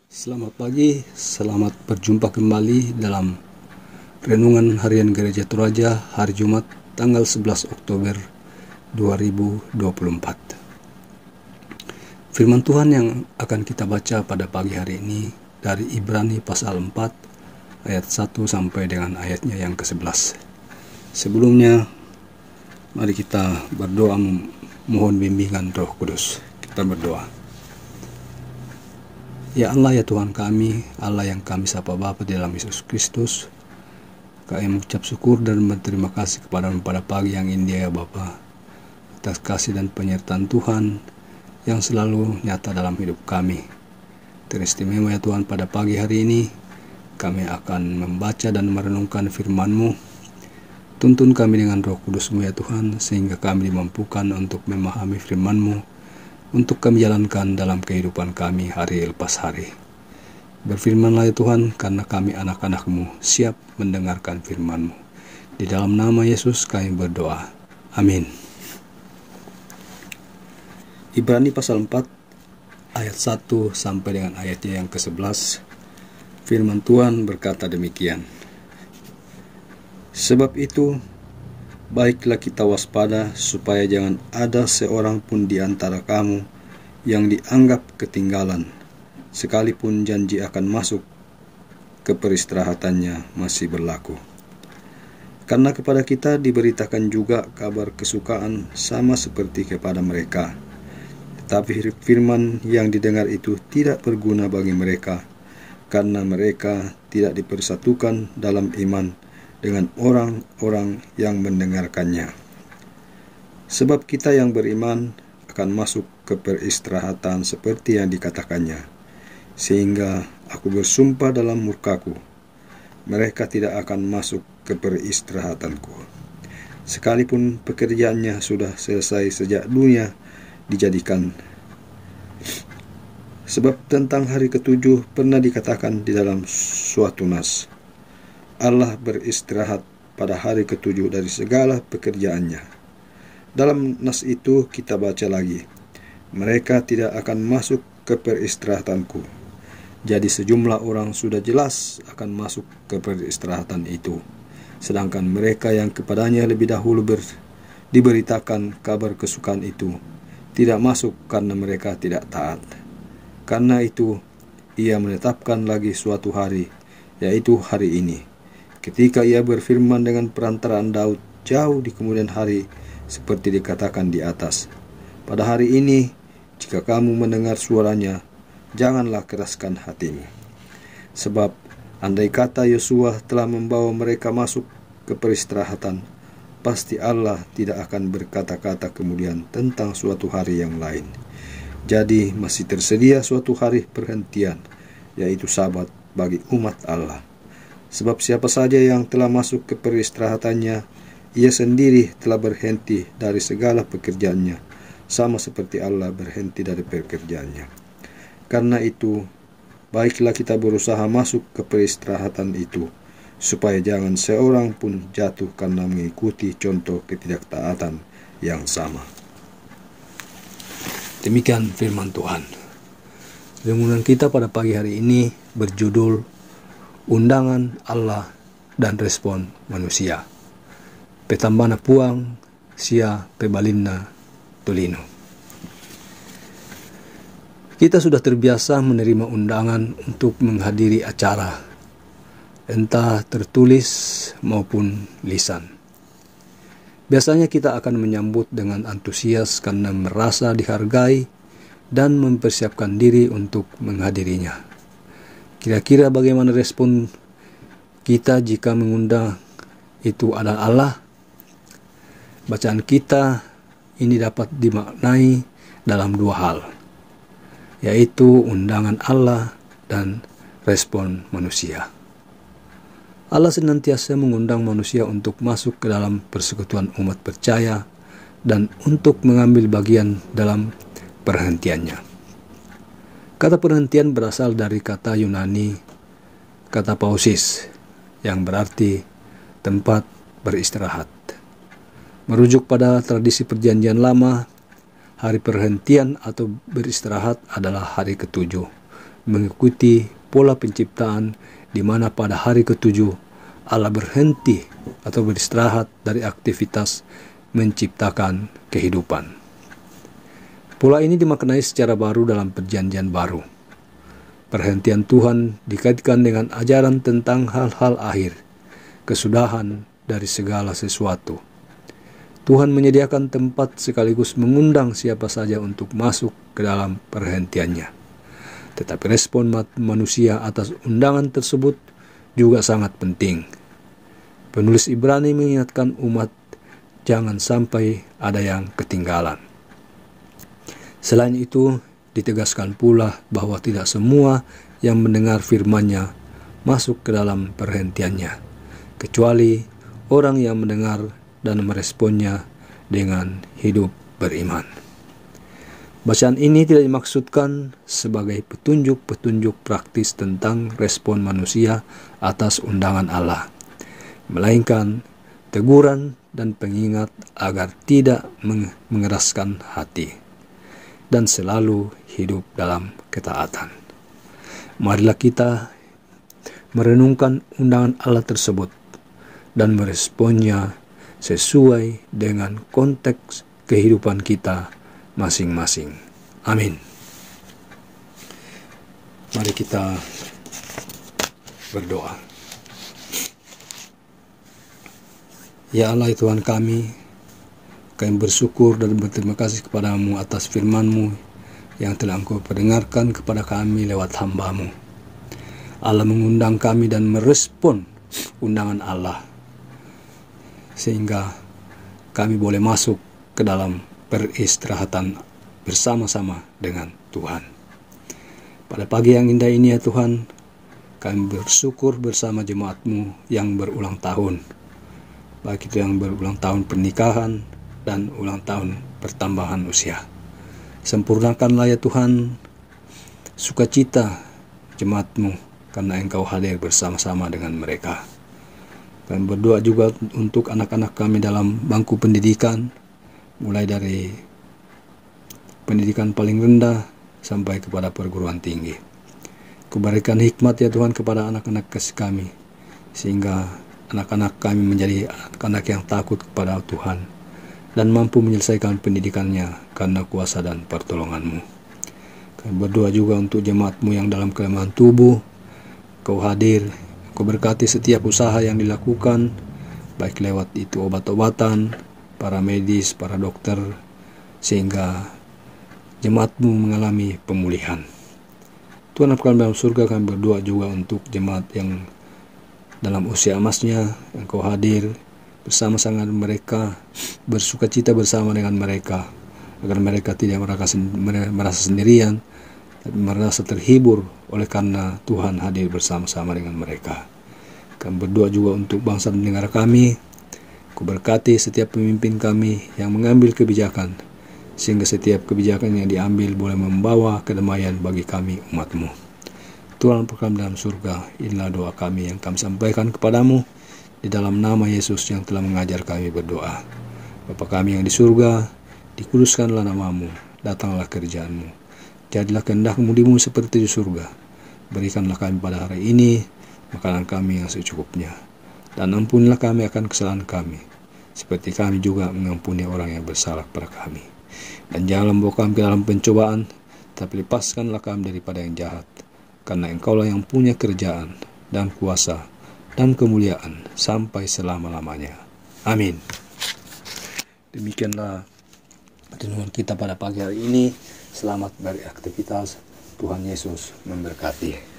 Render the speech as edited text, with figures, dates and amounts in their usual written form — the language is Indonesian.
Selamat pagi, selamat berjumpa kembali dalam Renungan Harian Gereja Toraja hari Jumat tanggal 11 Oktober 2024. Firman Tuhan yang akan kita baca pada pagi hari ini dari Ibrani pasal 4 ayat 1 sampai dengan ayatnya yang ke-11. Sebelumnya, mari kita berdoa mohon bimbingan Roh Kudus. Kita berdoa. Ya Allah, ya Tuhan kami, Allah yang kami sapa Bapa di dalam Yesus Kristus, kami mengucap syukur dan berterima kasih kepada-Mu pada pagi yang indah ya Bapa, atas kasih dan penyertaan Tuhan yang selalu nyata dalam hidup kami. Teristimewa ya Tuhan, pada pagi hari ini kami akan membaca dan merenungkan firman-Mu. Tuntun kami dengan Roh Kudus-Mu ya Tuhan, sehingga kami dimampukan untuk memahami firman-Mu, untuk kami jalankan dalam kehidupan kami hari lepas hari. Berfirmanlah ya Tuhan, karena kami anak-anak-Mu siap mendengarkan firman-Mu. Di dalam nama Yesus kami berdoa. Amin. Ibrani pasal 4 ayat 1 sampai dengan ayatnya yang ke-11. Firman Tuhan berkata demikian. Sebab itu, baiklah kita waspada supaya jangan ada seorang pun di antara kamu yang dianggap ketinggalan, sekalipun janji akan masuk ke peristirahatannya masih berlaku. Karena kepada kita diberitakan juga kabar kesukaan sama seperti kepada mereka. Tetapi firman yang didengar itu tidak berguna bagi mereka, karena mereka tidak dipersatukan dalam iman dengan orang-orang yang mendengarkannya. Sebab kita yang beriman akan masuk ke peristirahatan seperti yang dikatakannya, sehingga aku bersumpah dalam murkaku, mereka tidak akan masuk ke peristirahatanku, sekalipun pekerjaannya sudah selesai sejak dunia dijadikan. Sebab tentang hari ketujuh pernah dikatakan di dalam suatu nas, Allah beristirahat pada hari ketujuh dari segala pekerjaannya. Dalam nas itu kita baca lagi, mereka tidak akan masuk ke peristirahatanku. Jadi sejumlah orang sudah jelas akan masuk ke peristirahatan itu, sedangkan mereka yang kepadanya lebih dahulu diberitakan kabar kesukaan itu tidak masuk karena mereka tidak taat. Karena itu ia menetapkan lagi suatu hari, yaitu hari ini, ketika ia berfirman dengan perantaraan Daud jauh di kemudian hari, seperti dikatakan di atas. Pada hari ini, jika kamu mendengar suaranya, janganlah keraskan hatimu. Sebab andai kata Yosua telah membawa mereka masuk ke peristirahatan, pasti Allah tidak akan berkata-kata kemudian tentang suatu hari yang lain. Jadi masih tersedia suatu hari perhentian, yaitu Sabat bagi umat Allah. Sebab siapa saja yang telah masuk ke peristirahatannya, ia sendiri telah berhenti dari segala pekerjaannya, sama seperti Allah berhenti dari pekerjaannya. Karena itu, baiklah kita berusaha masuk ke peristirahatan itu, supaya jangan seorang pun jatuh karena mengikuti contoh ketidaktaatan yang sama. Demikian firman Tuhan. Renungan kita pada pagi hari ini berjudul Undangan Allah dan Respon Manusia. Petambana puang sia pebalinna tulino. Kita sudah terbiasa menerima undangan untuk menghadiri acara, entah tertulis maupun lisan. Biasanya kita akan menyambut dengan antusias karena merasa dihargai dan mempersiapkan diri untuk menghadirinya. Kira-kira bagaimana respon kita jika mengundang itu adalah Allah? Bacaan kita ini dapat dimaknai dalam dua hal, yaitu undangan Allah dan respon manusia. Allah senantiasa mengundang manusia untuk masuk ke dalam persekutuan umat percaya dan untuk mengambil bagian dalam perhentiannya. Kata perhentian berasal dari kata Yunani, kata pausis, yang berarti tempat beristirahat. Merujuk pada tradisi perjanjian lama, hari perhentian atau beristirahat adalah hari ketujuh, mengikuti pola penciptaan di mana pada hari ketujuh Allah berhenti atau beristirahat dari aktivitas menciptakan kehidupan. Pola ini dimaknai secara baru dalam Perjanjian Baru. Perhentian Tuhan dikaitkan dengan ajaran tentang hal-hal akhir, kesudahan dari segala sesuatu. Tuhan menyediakan tempat sekaligus mengundang siapa saja untuk masuk ke dalam perhentiannya. Tetapi respon manusia atas undangan tersebut juga sangat penting. Penulis Ibrani mengingatkan umat jangan sampai ada yang ketinggalan. Selain itu, ditegaskan pula bahwa tidak semua yang mendengar firman-Nya masuk ke dalam perhentiannya, kecuali orang yang mendengar dan meresponnya dengan hidup beriman. Bacaan ini tidak dimaksudkan sebagai petunjuk-petunjuk praktis tentang respon manusia atas undangan Allah, melainkan teguran dan pengingat agar tidak mengeraskan hati dan selalu hidup dalam ketaatan. Marilah kita merenungkan undangan Allah tersebut dan meresponnya sesuai dengan konteks kehidupan kita masing-masing. Amin. Mari kita berdoa. Ya Allah, Tuhan kami bersyukur dan berterima kasih kepada-Mu atas firman-Mu yang telah Engkau perdengarkan kepada kami lewat hamba-Mu. Allah mengundang kami dan merespon undangan Allah, sehingga kami boleh masuk ke dalam peristirahatan bersama-sama dengan Tuhan. Pada pagi yang indah ini ya Tuhan, kami bersyukur bersama jemaat-Mu yang berulang tahun, baik itu yang berulang tahun pernikahan dan ulang tahun pertambahan usia. Sempurnakanlah ya Tuhan sukacita jemaat-Mu karena Engkau hadir bersama-sama dengan mereka. Kami berdoa juga untuk anak-anak kami dalam bangku pendidikan, mulai dari pendidikan paling rendah sampai kepada perguruan tinggi. Kau berikan hikmat ya Tuhan kepada anak-anak kasih kami, sehingga anak-anak kami menjadi anak-anak yang takut kepada Tuhan dan mampu menyelesaikan pendidikannya karena kuasa dan pertolongan-Mu. Kami berdoa juga untuk jemaat-Mu yang dalam kelemahan tubuh. Kau hadir, Kau berkati setiap usaha yang dilakukan, baik lewat itu obat-obatan, para medis, para dokter, sehingga jemaat-Mu mengalami pemulihan. Tuhan Bapa dalam surga, kami berdoa juga untuk jemaat yang dalam usia emasnya, Engkau hadir bersama-sama mereka, bersukacita bersama dengan mereka, agar mereka tidak merasa sendirian, tapi merasa terhibur oleh karena Tuhan hadir bersama-sama dengan mereka. Kami berdoa juga untuk bangsa dan negara kami. Kau berkati setiap pemimpin kami yang mengambil kebijakan, sehingga setiap kebijakan yang diambil boleh membawa kedamaian bagi kami umat-Mu. Tuhan kami dalam surga, inilah doa kami yang kami sampaikan kepadamu di dalam nama Yesus yang telah mengajar kami berdoa. Bapa kami yang di surga, dikuduskanlah namamu, datanglah kerjaan-Mu, jadilah kehendak-Mu di bumi seperti di surga. Berikanlah kami pada hari ini makanan kami yang secukupnya, dan ampunilah kami akan kesalahan kami, seperti kami juga mengampuni orang yang bersalah kepada kami. Dan janganlah membawa kami ke dalam pencobaan, tapi lepaskanlah kami daripada yang jahat, karena Engkaulah yang punya kerjaan dan kuasa dan kemuliaan sampai selama-lamanya. Amin. Demikianlah renungan kita pada pagi hari ini. Selamat beraktivitas. Tuhan Yesus memberkati.